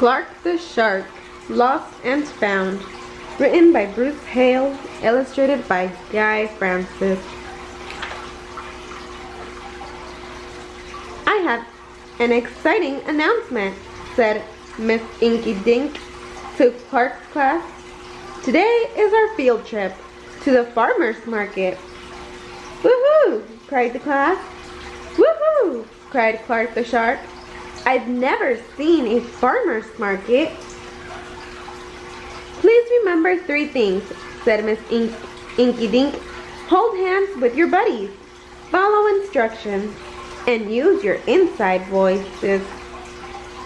Clark the Shark, Lost and Found. Written by Bruce Hale, illustrated by Guy Francis. I have an exciting announcement, said Miss Inky Dink to Clark's class. Today is our field trip to the farmer's market. Woohoo! Cried the class. Woohoo! Cried Clark the Shark. I've never seen a farmer's market. Please remember 3 things, said Miss Inky Dink. Hold hands with your buddies, follow instructions, and use your inside voices.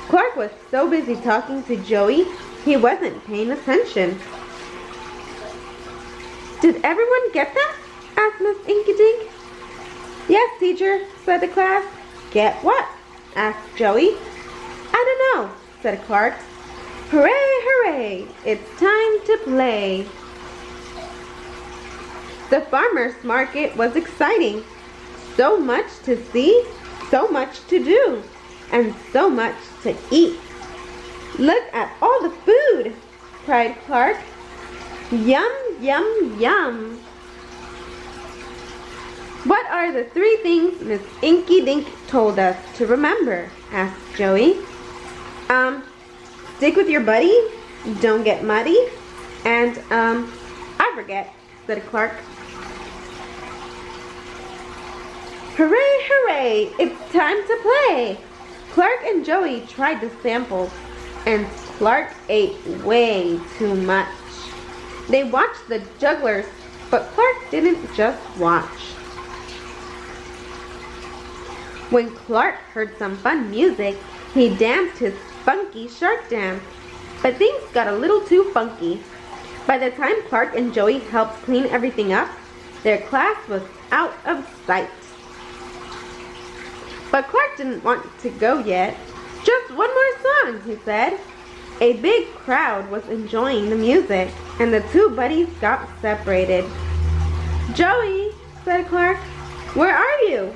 Clark was so busy talking to Joey, he wasn't paying attention. Did everyone get that? Asked Miss Inky Dink. Yes, teacher, said the class. Get what? Asked Joey. I don't know, said Clark. Hooray, hooray, it's time to play. The farmer's market was exciting. So much to see, so much to do, and so much to eat. Look at all the food, cried Clark. Yum, yum, yum. What are the 3 things Miss Inky Dink told us to remember? Asked Joey. Stick with your buddy, don't get muddy, and, I forget, said Clark. Hooray, hooray, it's time to play. Clark and Joey tried the samples, and Clark ate way too much. They watched the jugglers, but Clark didn't just watch. When Clark heard some fun music, he danced his funky shark dance, but things got a little too funky. By the time Clark and Joey helped clean everything up, their class was out of sight. But Clark didn't want to go yet. Just one more song, he said. A big crowd was enjoying the music, and the 2 buddies got separated. Joey, said Clark, where are you?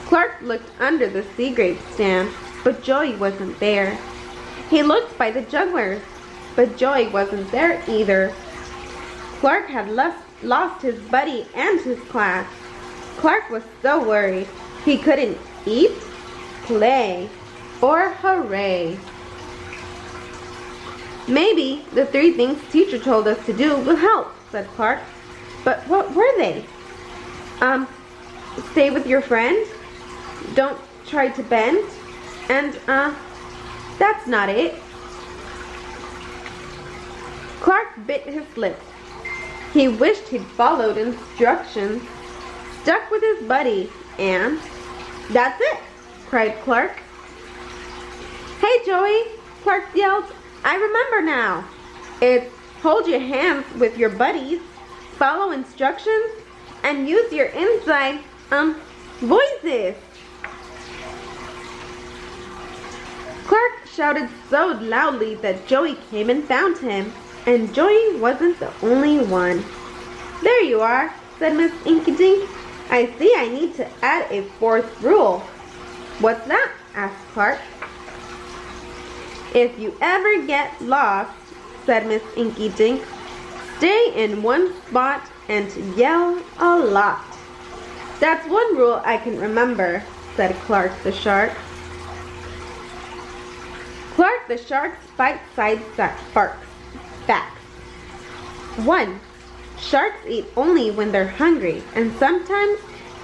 Clark looked under the sea grape stand, but Joey wasn't there. He looked by the jugglers, but Joey wasn't there either. Clark had lost his buddy and his class. Clark was so worried he couldn't eat, play, or hooray. Maybe the 3 things teacher told us to do will help, said Clark. But what were they? Stay with your friend, don't try to bend, and that's not it. Clark bit his lip. He wished he'd followed instructions, stuck with his buddy, and that's it, cried Clark. Hey Joey, Clark yelled, I remember now. It's hold your hands with your buddies, follow instructions, and use your inside, voices. Clark shouted so loudly that Joey came and found him, and Joey wasn't the only one. There you are, said Miss Inky Dink. I see I need to add a 4th rule. What's that? Asked Clark. If you ever get lost, said Miss Inky Dink, stay in one spot and yell a lot. That's one rule I can remember, said Clark the Shark. Clark the Shark's bite-sized facts. 1. Sharks eat only when they're hungry, and sometimes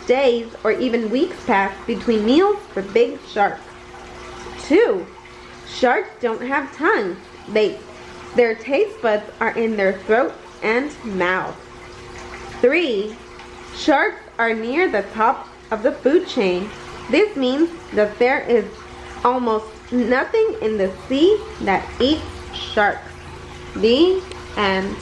days or even weeks pass between meals for big sharks. 2. Sharks don't have tongues. Their taste buds are in their throat and mouth. 3. Sharks are near the top of the food chain. This means that there is almost nothing in the sea that eats sharks. The end.